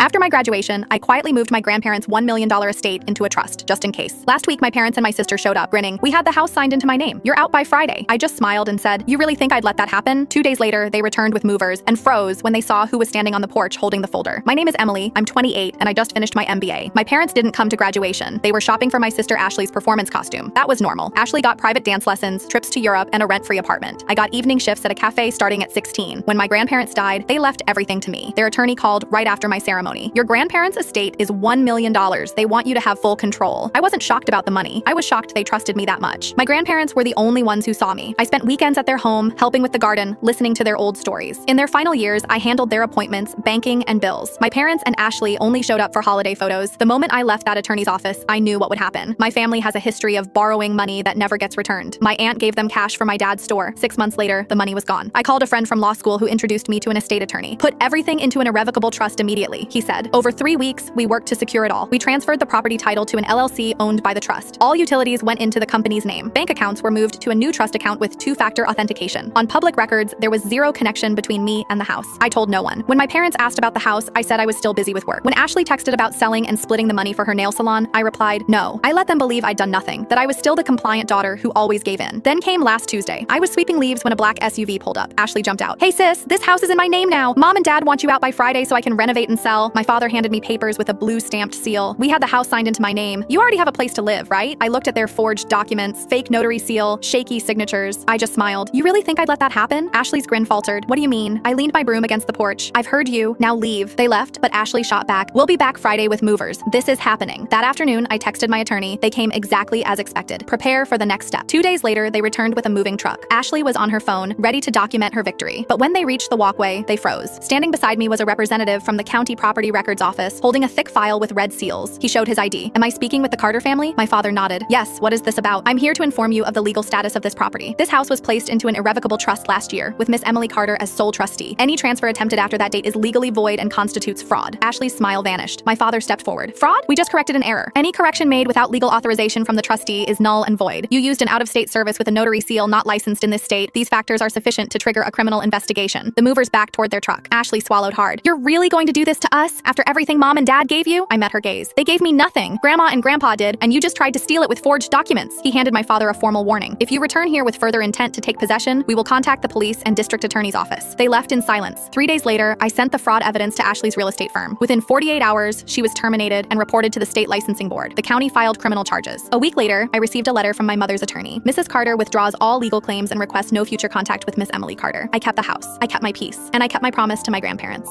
After my graduation, I quietly moved my grandparents' $1 million estate into a trust, just in case. Last week, my parents and my sister showed up, grinning. We had the house signed into my name. You're out by Friday. I just smiled and said, you really think I'd let that happen? 2 days later, they returned with movers and froze when they saw who was standing on the porch holding the folder. My name is Emily, I'm 28, and I just finished my MBA. My parents didn't come to graduation. They were shopping for my sister Ashley's performance costume. That was normal. Ashley got private dance lessons, trips to Europe, and a rent-free apartment. I got evening shifts at a cafe starting at 16. When my grandparents died, they left everything to me. Their attorney called right after my ceremony. Your grandparents' estate is $1 million. They want you to have full control. I wasn't shocked about the money. I was shocked they trusted me that much. My grandparents were the only ones who saw me. I spent weekends at their home, helping with the garden, listening to their old stories. In their final years, I handled their appointments, banking, and bills. My parents and Ashley only showed up for holiday photos. The moment I left that attorney's office, I knew what would happen. My family has a history of borrowing money that never gets returned. My aunt gave them cash for my dad's store. 6 months later, the money was gone. I called a friend from law school who introduced me to an estate attorney. Put everything into an irrevocable trust immediately, he said. Over 3 weeks, we worked to secure it all. We transferred the property title to an LLC owned by the trust. All utilities went into the company's name. Bank accounts were moved to a new trust account with two-factor authentication. On public records, there was zero connection between me and the house. I told no one. When my parents asked about the house, I said I was still busy with work. When Ashley texted about selling and splitting the money for her nail salon, I replied, no. I let them believe I'd done nothing, that I was still the compliant daughter who always gave in. Then came last Tuesday. I was sweeping leaves when a black SUV pulled up. Ashley jumped out. Hey sis, this house is in my name now. Mom and dad want you out by Friday so I can renovate and sell. My father handed me papers with a blue stamped seal. We had the house signed into my name. You already have a place to live, right? I looked at their forged documents, fake notary seal, shaky signatures. I just smiled. You really think I'd let that happen? Ashley's grin faltered. What do you mean? I leaned my broom against the porch. I've heard you. Now leave. They left, but Ashley shot back. We'll be back Friday with movers. This is happening. That afternoon, I texted my attorney. They came exactly as expected. Prepare for the next step. 2 days later, they returned with a moving truck. Ashley was on her phone, ready to document her victory. But when they reached the walkway, they froze. Standing beside me was a representative from the county property records office, holding a thick file with red seals. He showed his ID. Am I speaking with the Carter family? My father nodded. Yes, what is this about? I'm here to inform you of the legal status of this property. This house was placed into an irrevocable trust last year, with Miss Emily Carter as sole trustee. Any transfer attempted after that date is legally void and constitutes fraud. Ashley's smile vanished. My father stepped forward. Fraud? We just corrected an error. Any correction made without legal authorization from the trustee is null and void. You used an out-of-state service with a notary seal not licensed in this state. These factors are sufficient to trigger a criminal investigation. The movers backed toward their truck. Ashley swallowed hard. You're really going to do this to us after everything mom and dad gave you? I met her gaze. They gave me nothing. Grandma and grandpa did, and you just tried to steal it with forged documents. He handed my father a formal warning. If you return here with further intent to take possession, we will contact the police and district attorney's office. They left in silence. 3 days later, I sent the fraud evidence to Ashley's real estate firm. Within 48 hours, she was terminated and reported to the state licensing board. The county filed criminal charges. A week later, I received a letter from my mother's attorney. Mrs. Carter withdraws all legal claims and requests no future contact with Miss Emily Carter. I kept the house. I kept my peace. And I kept my promise to my grandparents.